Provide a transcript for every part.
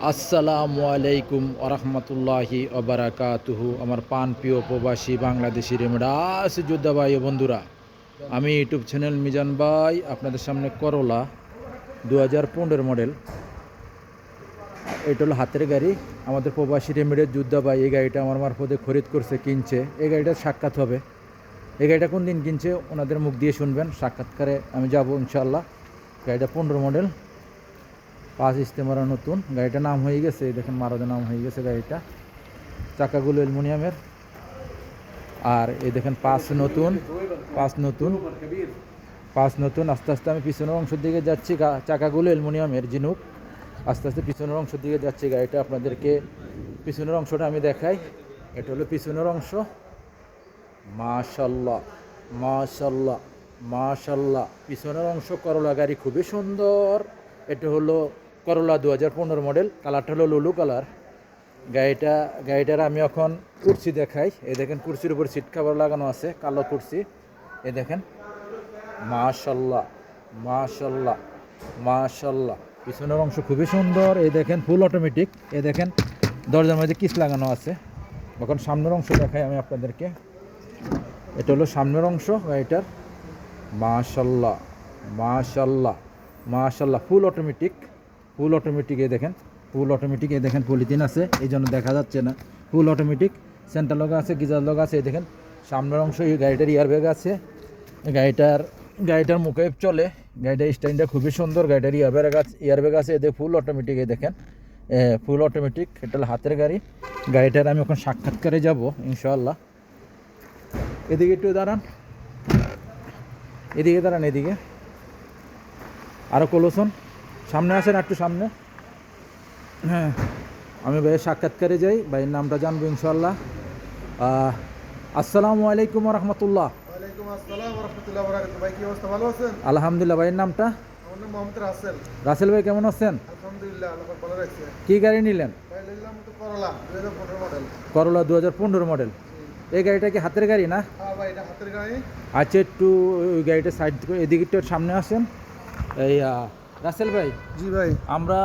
আসসালামু আলাইকুম আরহামতুল্লাহি ওবারাকাতুহু। আমার পান প্রিয় প্রবাসী বাংলাদেশি রেমডাস যোদ্ধা ভাই ও বন্ধুরা, আমি ইউটিউব চ্যানেল মিজান ভাই আপনাদের সামনে করলা 2015 মডেল। এটা হলো হাতের গাড়ি। আমাদের প্রবাসী রেমিডের যোদ্ধা ভাই এই গাড়িটা আমার মারফতে খরিদ করছে, কিনছে। এই গাড়িটার সাক্ষাৎ হবে। এই গাড়িটা কোন দিন কিনছে ওনাদের মুখ দিয়ে শুনবেন, সাক্ষাৎকারে আমি যাব ইনশাল্লাহ। গাড়িটা 15 মডেল, 5 ইস্তেমারা নতুন। গাড়িটার নাম হয়ে গেছে, দেখেন মারদের নাম হয়ে গেছে গাড়িটা। চাকাগুলো অ্যালুমিনিয়ামের। আর এই দেখেন পাঁচ নতুন। আস্তে আস্তে আমি পিছনের অংশের দিকে যাচ্ছি। চাকাগুলো অ্যালুমিনিয়ামের জিনুক। আস্তে আস্তে পিছনের অংশের দিকে যাচ্ছি। গাড়িটা আপনাদেরকে পিছনের অংশটা আমি দেখাই। এটা হলো পিছনের অংশ। মাশাল্লাহ মাশাল্লাহ মাশাল্লাহ। পিছনের অংশ করলা গাড়ি খুবই সুন্দর। এটা হলো করলা 2015 মডেল। কালারটা হলো লুলু কালার। গাড়িটার আমি এখন কুরসি দেখাই। এই দেখেন কুরসির উপর সিট কভার লাগানো আছে, কালো কুরসি। এই দেখেন মাশাল্লাহ মাশাল্লাহ মাশাল্লাহ। পিছনের অংশ খুবই সুন্দর। এই দেখেন ফুল অটোমেটিক। এই দেখেন দরজার মধ্যে কিস লাগানো আছে। এখন সামনের অংশ দেখাই আমি আপনাদেরকে। এটা হলো সামনের অংশ গাড়িটার। মাশাল্লাহ মাশাল্লাহ মাশাল্লাহ। Full automatic. এই দেখেন ফুল অটোমেটিক। এই দেখেন পলিথিন আছে, এই জন্য দেখা যাচ্ছে না। Full automatic. সেন্টার লগা আছে, গিজার লগা আছে। এই দেখেন সামনের অংশ। এই গাড়িটার ইয়ারব্যাগ আছে। গাড়িটার মুখে চলে। গাড়িটার স্ট্যান্ডটা খুবই সুন্দর। গাড়িটার ইয়ারব্যাগ আছে। এদের ফুল অটোমেটিক। এই দেখেন ফুল অটোমেটিক। এটা হলো হাতের গাড়ি। গাড়িটার আমি এখন সাক্ষাৎকারে যাব ইনশাআল্লাহ। এদিকে একটু দাঁড়ান, এদিকে আরও কলোসন সামনে আসেন, একটু সামনে। হ্যাঁ, আমি ভাইয়ের সাক্ষাৎকারে যাই। ভাইয়ের নামটা জানবো ইনশাআল্লাহ। আসসালামু আলাইকুম রহমতুল্লাহ। ওয়ালাইকুম আসসালাম ওয়া রাহমাতুল্লাহি ওয়া বারাকাতুহু। ভাই কি অবস্থা, ভালো আছেন? আলহামদুলিল্লাহ। ভাইয়ের নামটা? আমার নাম মোহাম্মদ রাসেল। রাসেল ভাই কেমন আছেন? আলহামদুলিল্লাহ, আল্লাহ পাক ভালো রাখছে। কি গাড়ি নিলেন? ভাই নিলাম তো করলা 2015 মডেল। করলা 2015 মডেল। এই গাড়িটা কি হাতের গাড়ি না? হ্যাঁ ভাই, এটা হাতের গাড়ি। আচ্ছা, একটু ওই গাড়িটা সাইড করে এদিকে একটু সামনে আসেন। এই রাসেল ভাই। জি ভাই। আমরা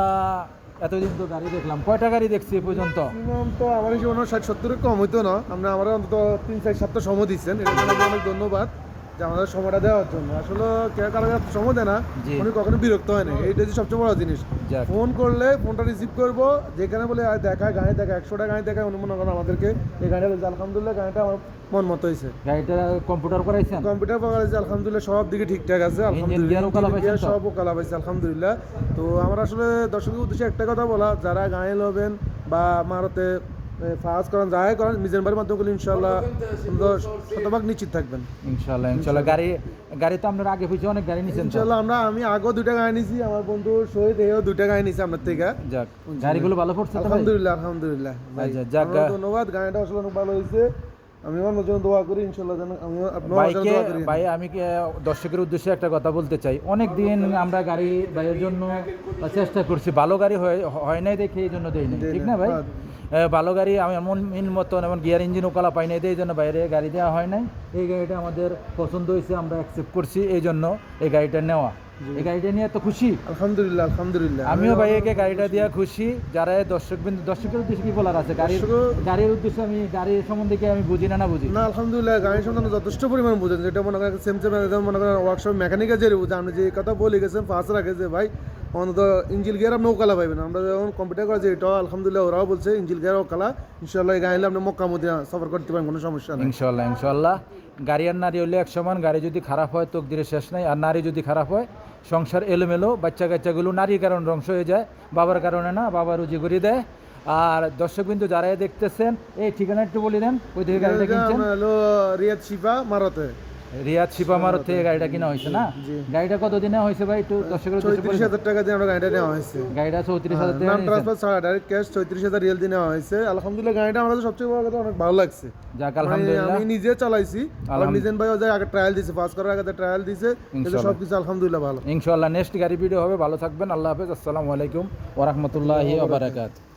এতদিন তো গাড়ি দেখলাম, কয়টা গাড়ি দেখছি এ পর্যন্ত? মিনিমাম তো আমার হিসেবে 60-70 কম হইতো না। আমরা অন্তত 3-4 সপ্তাহ সময় দিচ্ছেন, এর জন্য অনেক ধন্যবাদ যে আমাদের সময়টা দেওয়ার জন্য। আসলে কেউ কারো কাছে সময় দেয় না, উনি কখনো বিরক্ত হয় না। এইটা হচ্ছে সবচেয়ে বড় জিনিস। ফোন করলে ফোনটা রিসিভ করবো, যেখানে বলে দেখায় গাড়ি দেখায় 100টা গাড়ি দেখায়, উনি মনে করেন আমাদেরকে এই গাড়িটা বলছে। আলহামদুলিল্লাহ, গাড়িটা আমার মন মতো হয়েছে। গাড়িটা কম্পিউটার করাইছেন? কম্পিউটার করাইছে আলহামদুলিল্লাহ, সব দিকে ঠিকঠাক আছে আলহামদুলিল্লাহ, সব কালা পাইছে আলহামদুলিল্লাহ। তো আমার আসলে দর্শকের উদ্দেশ্যে একটা কথা বলা, যারা গাড়ি লবেন বা মারতে ফাজ করেন, যাই করেন মিজান বাড়ির মাধ্যমে করলে ইনশাল্লাহ শতভাগ নিশ্চিত থাকবেন। ইনশাল্লাহ। গাড়ি তো আপনার আগে হয়েছে, অনেক গাড়ি নিয়েছেন ইনশাল্লাহ। আমি আগেও 2টা গাড়ি নিয়েছি, আমার বন্ধু শহীদ এও 2টা গাড়ি নিয়েছি আপনার থেকে। যাক, গাড়িগুলো ভালো পড়ছে আলহামদুলিল্লাহ আলহামদুলিল্লাহ। ধন্যবাদ, গাড়িটা আসলে অনেক ভালো হয়েছে। আমি আমার জন্য দোয়া করি ইনশাল্লাহ, যেন আমি আপনার জন্য দোয়া করি। ভাই আমি দর্শকের উদ্দেশ্যে একটা কথা বলতে চাই। অনেক দিন আমরা গাড়ি ভাইয়ের জন্য চেষ্টা করছি, ভালো গাড়ি হয় নাই দেখে এই জন্য দেই নাই, ঠিক না ভাই? ভালো গাড়ি আমি এমন মতন এমন গিয়ার ইঞ্জিন ওকালা পাই নাই, এই জন্য বাইরে গাড়ি দেওয়া হয় নাই। এই গাড়িটা আমাদের পছন্দ হয়েছে, আমরা অ্যাকসেপ্ট করছি, এই জন্য এই গাড়িটা নেওয়া। এই গাড়িটা নিয়ে তো খুশি আলহামদুলিল্লাহ আলহামদুলিল্লাহ। আমিও ভাইকে গাড়িটা দিয়ে খুশি। যারা দর্শকের উদ্দেশ্যে কি বলার আছে? গাড়ির উদ্দেশ্যে আমি গাড়ির সম্বন্ধে কি আমি বুঝি না বুঝি না? আলহামদুলিল্লাহ, গাড়ির সম্বন্ধে যথেষ্ট পরিমাণ বুঝেন। যেটা মনে করেন সেম মনে করেন ওয়ার্কশপ মেকানিকের যে বুঝে, আপনি যে কথা বলে গেছেন ফার্স্ট রাখে যে ভাই অন্তত ইঞ্জিল গিয়ার আপনি ওকালা পাইবেন। আমরা যখন কম্পিউটার করা যে এটাও আলহামদুলিল্লাহ ওরাও বলছে ইঞ্জিল গিয়ার ওকালা। ইনশাল্লাহ এই গাড়ি আপনি মক্কা মদিনা সফর করতে পারেন, কোনো সমস্যা নেই ইনশাল্লাহ। গাড়ি আর নারী হলে এক সমান। গাড়ি যদি খারাপ হয় তকদিরের শেষ নাই, আর নারী যদি খারাপ হয় সংসার এলোমেলো। বাচ্চা কাচ্চাগুলো নারীর কারণে ধ্বংস হয়ে যায়, বাবার কারণে না। বাবা রুজি করে দেয়। আর দর্শক বিন্দু যারা দেখতেছেন, এই ঠিকানা একটু বলে দেন, ওই থেকে গাড়িটা কিনছেন? রিয়াদ শিফা মারতে। রিয়াদ শিপামারত থেকে গাড়িটা কিনা হয়েছে না? গাড়িটা কত দিনে হয়েছে ভাই? একটু দর্শকের 34,000 টাকা দিয়ে আমরা গাড়িটা নেওয়া হয়েছে। গাড়িটা 34,000 টাকা নাম ট্রান্সফার ছাড়া ডাইরেক্ট ক্যাশ 34,000 রিয়াল দিয়ে নেওয়া হয়েছে। আলহামদুলিল্লাহ, গাড়িটা আমাদের সবচেয়ে বড় কথা অনেক ভালো লাগছে। যাক আলহামদুলিল্লাহ। আমি নিজে চালাইছি, আর মিজান ভাই ওদের আগে ট্রায়াল দিয়েছে, পাস করার আগে ট্রায়াল দিয়েছে, সবকিছু আলহামদুলিল্লাহ ভালো। ইনশাআল্লাহ নেক্সট গাড়ি ভিডিও হবে। ভালো থাকবেন। আল্লাহ হাফেজ। আসসালামু আলাইকুম ওয়া রাহমাতুল্লাহি ওয়া বারাকাতুহু।